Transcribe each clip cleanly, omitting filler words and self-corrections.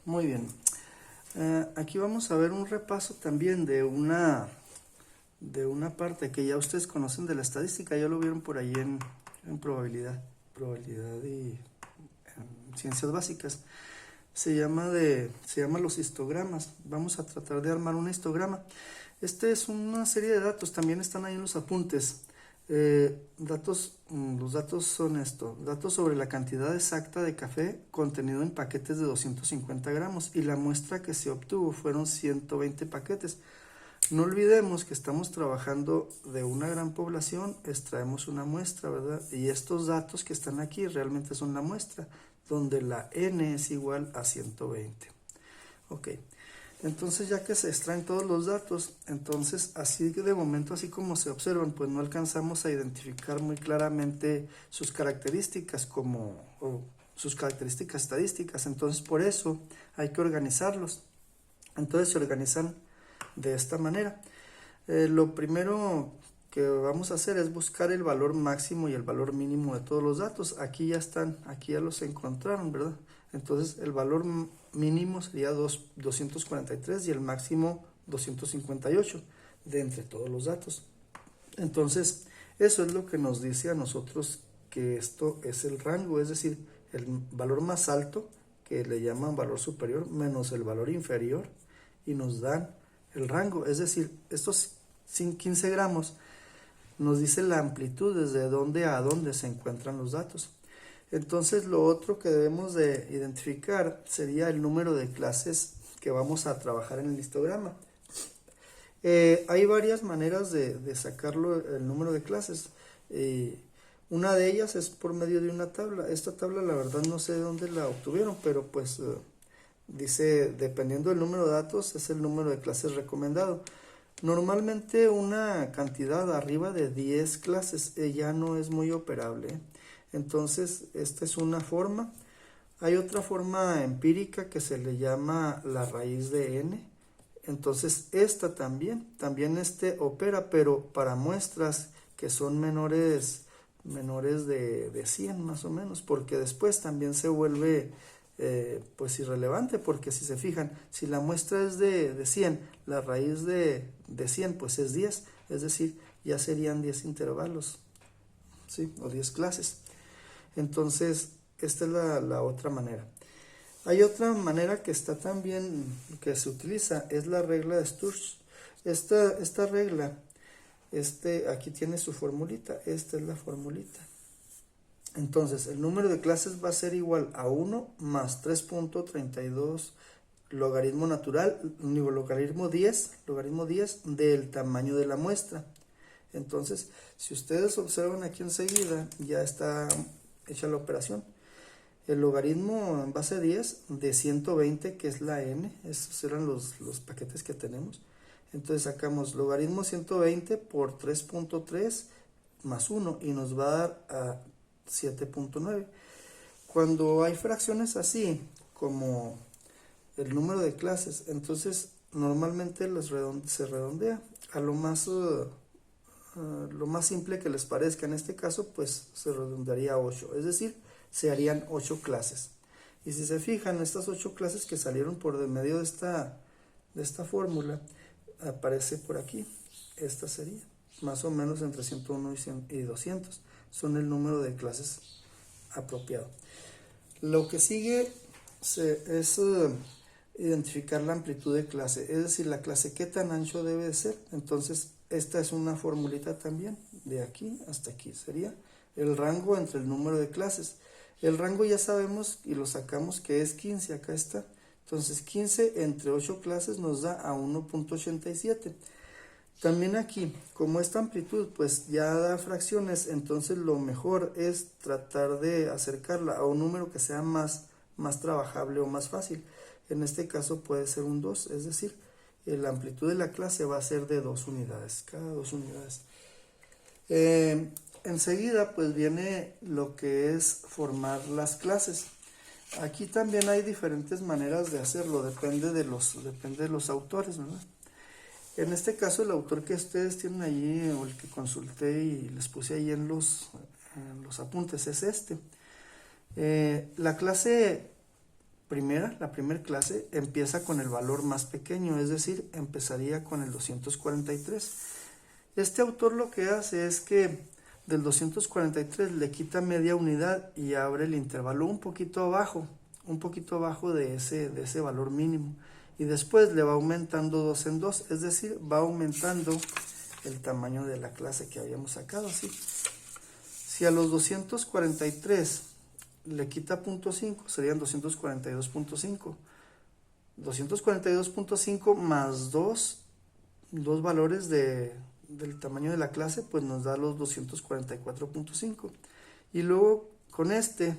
Muy bien. Aquí vamos a ver un repaso también de una parte que ya ustedes conocen de la estadística, ya lo vieron por ahí en probabilidad y en ciencias básicas. Se llama los histogramas. Vamos a tratar de armar un histograma. Este es una serie de datos, también están ahí en los apuntes. Los datos son datos sobre la cantidad exacta de café contenido en paquetes de 250 gramos y la muestra que se obtuvo fueron 120 paquetes. No olvidemos que estamos trabajando de una gran población, extraemos una muestra, ¿verdad? Y estos datos que están aquí realmente son la muestra, donde la n es igual a 120. Ok, entonces ya que se extraen todos los datos, entonces así de momento, así como se observan, pues no alcanzamos a identificar muy claramente sus características sus características estadísticas. Entonces por eso hay que organizarlos. Entonces se organizan de esta manera. Lo primero que vamos a hacer es buscar el valor máximo y el valor mínimo de todos los datos. Aquí ya están, aquí ya los encontraron, ¿verdad? Entonces el valor mínimo sería 243 y el máximo 258 de entre todos los datos. Entonces eso es lo que nos dice a nosotros que esto es el rango, es decir, el valor más alto, que le llaman valor superior, menos el valor inferior, y nos dan el rango, es decir, estos 15 gramos nos dice la amplitud desde dónde a dónde se encuentran los datos. Entonces lo otro que debemos de identificar sería el número de clases que vamos a trabajar en el histograma. Hay varias maneras de sacarlo el número de clases. Una de ellas es por medio de una tabla. Esta tabla la verdad no sé de dónde la obtuvieron, pero pues dice, dependiendo del número de datos, es el número de clases recomendado. Normalmente una cantidad arriba de 10 clases ya no es muy operable. Entonces, esta es una forma. Hay otra forma empírica que se le llama la raíz de n. Entonces, esta también opera, pero para muestras que son menores de 100 más o menos, porque después también se vuelve pues irrelevante, porque si se fijan, si la muestra es de 100, la raíz de 100 pues es 10, es decir, ya serían 10 intervalos, ¿sí? O 10 clases. Entonces, esta es la otra manera. Hay otra manera que está también, que se utiliza, es la regla de Sturge. Esta regla, aquí tiene su formulita, esta es la formulita. Entonces, el número de clases va a ser igual a 1 más 3.32 logaritmo natural, logaritmo 10 del tamaño de la muestra. Entonces, si ustedes observan aquí enseguida, ya está hecha la operación. El logaritmo en base 10 de 120, que es la n, esos eran los paquetes que tenemos. Entonces sacamos logaritmo 120 por 3.3 más 1 y nos va a dar a 7.9. Cuando hay fracciones así, como el número de clases, entonces normalmente se redondea a lo más simple que les parezca. En este caso, pues se redondearía a 8, es decir, se harían 8 clases. Y si se fijan, estas 8 clases que salieron por de medio de esta fórmula, aparece por aquí. Esta sería más o menos entre 101 y 200. Son el número de clases apropiado. Lo que sigue es identificar la amplitud de clase, es decir, la clase qué tan ancho debe de ser. Entonces, esta es una formulita también, de aquí hasta aquí sería el rango entre el número de clases. El rango ya sabemos y lo sacamos que es 15, acá está. Entonces 15 entre 8 clases nos da a 1.87. También aquí, como esta amplitud pues ya da fracciones, entonces lo mejor es tratar de acercarla a un número que sea más trabajable o más fácil. En este caso puede ser un 2, es decir, la amplitud de la clase va a ser de 2 unidades, cada 2 unidades. Enseguida pues viene lo que es formar las clases. Aquí también hay diferentes maneras de hacerlo, depende de los autores, ¿verdad? En este caso el autor que ustedes tienen allí o el que consulté y les puse ahí en los apuntes es este. La clase la primera clase empieza con el valor más pequeño, es decir, empezaría con el 243. Este autor lo que hace es que del 243 le quita media unidad y abre el intervalo un poquito abajo de ese valor mínimo. Y después le va aumentando 2 en 2, es decir, va aumentando el tamaño de la clase que habíamos sacado, ¿sí? Si a los 243 le quita 0.5, serían 242.5. 242.5 más dos valores del tamaño de la clase, pues nos da los 244.5. Y luego con este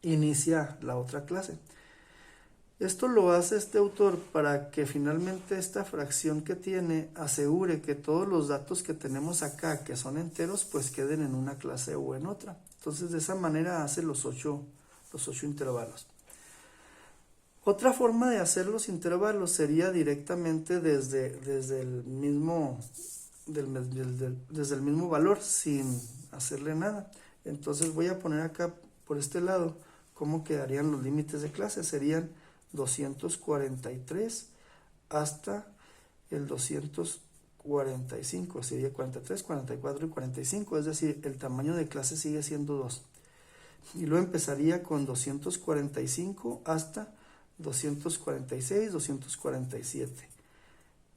inicia la otra clase. Esto lo hace este autor para que finalmente esta fracción que tiene asegure que todos los datos que tenemos acá, que son enteros, pues queden en una clase o en otra. Entonces de esa manera hace los 8 intervalos. Otra forma de hacer los intervalos sería directamente desde el mismo valor, sin hacerle nada. Entonces voy a poner acá por este lado cómo quedarían los límites de clase. Serían 243 hasta el 245, sería 43, 44 y 45, es decir, el tamaño de clase sigue siendo 2. Y luego empezaría con 245 hasta 246, 247.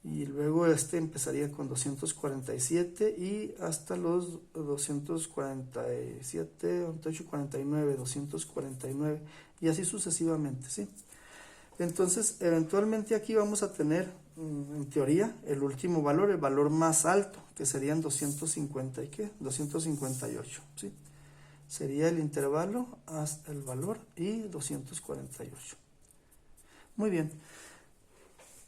Y luego empezaría con 247 y hasta los 247, 28, 49, 249 y así sucesivamente, ¿sí? Entonces, eventualmente aquí vamos a tener, en teoría, el último valor, el valor más alto, que serían 250 y ¿qué? 258, ¿sí? Sería el intervalo hasta el valor y 248. Muy bien.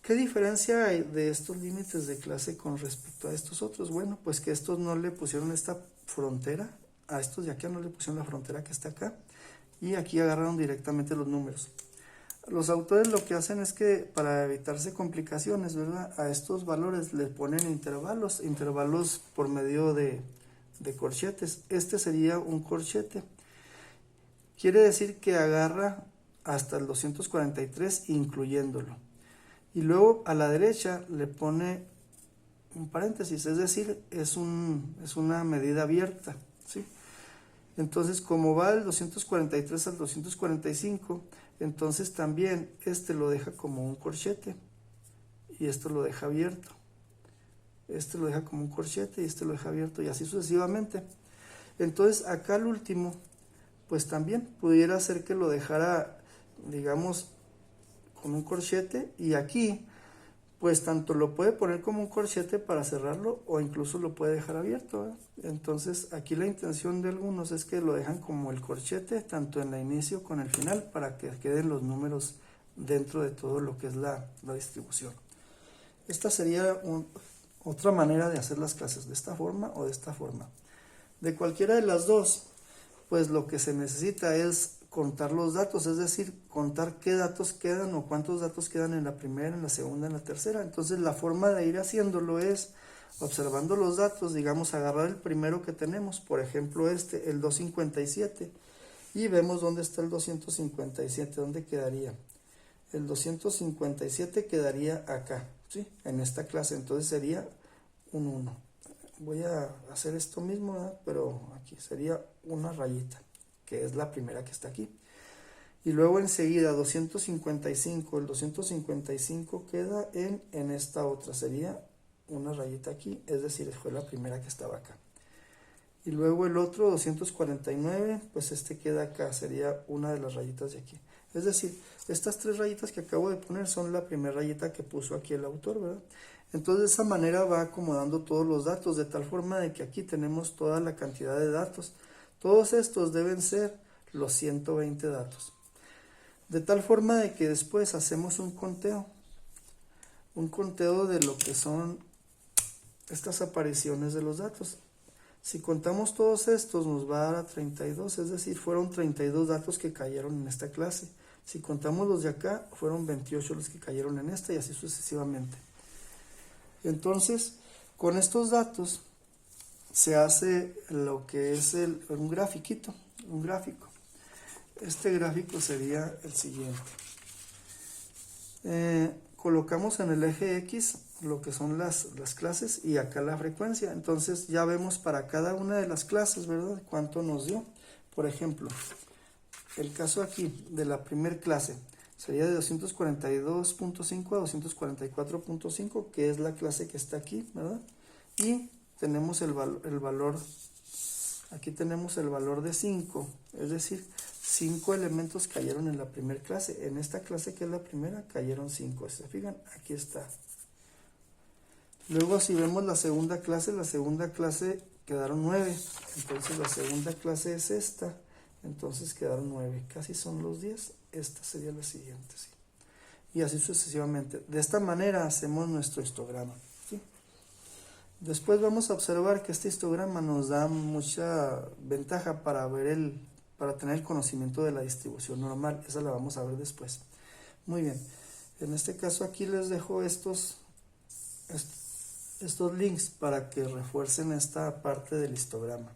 ¿Qué diferencia hay de estos límites de clase con respecto a estos otros? Bueno, pues que estos no le pusieron esta frontera, a estos de acá no le pusieron la frontera que está acá, y aquí agarraron directamente los números. Los autores lo que hacen es que para evitarse complicaciones, ¿verdad? A estos valores le ponen intervalos por medio de corchetes. Este sería un corchete. Quiere decir que agarra hasta el 243 incluyéndolo. Y luego a la derecha le pone un paréntesis, es decir, es una medida abierta, ¿sí? Entonces, como va del 243 al 245, entonces también lo deja como un corchete y esto lo deja abierto. Este lo deja como un corchete y este lo deja abierto y así sucesivamente. Entonces, acá al último, pues también pudiera ser que lo dejara, digamos, con un corchete, y aquí pues tanto lo puede poner como un corchete para cerrarlo o incluso lo puede dejar abierto, ¿eh? Entonces aquí la intención de algunos es que lo dejan como el corchete tanto en el inicio como en el final para que queden los números dentro de todo lo que es la distribución. Esta sería otra manera de hacer las clases, de esta forma o de esta forma. De cualquiera de las dos, pues lo que se necesita es contar los datos, es decir, contar qué datos quedan o cuántos datos quedan en la primera, en la segunda, en la tercera. Entonces la forma de ir haciéndolo es observando los datos, digamos, agarrar el primero que tenemos, por ejemplo el 257, y vemos dónde está el 257, dónde quedaría. El 257 quedaría acá, ¿sí? En esta clase, entonces sería un 1. Voy a hacer esto mismo, ¿verdad? Pero aquí sería una rayita, que es la primera que está aquí. Y luego enseguida 255, el 255 queda en esta otra, sería una rayita aquí, es decir, fue la primera que estaba acá. Y luego el otro 249, pues queda acá, sería una de las rayitas de aquí. Es decir, estas tres rayitas que acabo de poner son la primera rayita que puso aquí el autor, ¿verdad? Entonces de esa manera va acomodando todos los datos, de tal forma de que aquí tenemos toda la cantidad de datos. Todos estos deben ser los 120 datos. De tal forma de que después hacemos un conteo de lo que son estas apariciones de los datos. Si contamos todos estos nos va a dar a 32, es decir, fueron 32 datos que cayeron en esta clase. Si contamos los de acá, fueron 28 los que cayeron en esta y así sucesivamente. Entonces, con estos datos se hace lo que es un grafiquito, un gráfico. Este gráfico sería el siguiente. Colocamos en el eje X lo que son las clases y acá la frecuencia. Entonces ya vemos para cada una de las clases, ¿verdad? Cuánto nos dio. Por ejemplo, el caso aquí de la primer clase sería de 242.5 a 244.5, que es la clase que está aquí, ¿verdad? Y tenemos el valor, aquí tenemos el valor de 5, es decir, 5 elementos cayeron en la primera clase. En esta clase, que es la primera, cayeron 5. ¿Se fijan? Aquí está. Luego, si vemos la segunda clase quedaron 9. Entonces la segunda clase es esta. Entonces quedaron 9. Casi son los 10. Esta sería la siguiente, ¿sí? Y así sucesivamente. De esta manera hacemos nuestro histograma, ¿sí? Después vamos a observar que este histograma nos da mucha ventaja para tener el conocimiento de la distribución normal. Esa la vamos a ver después. Muy bien. En este caso aquí les dejo estos links para que refuercen esta parte del histograma.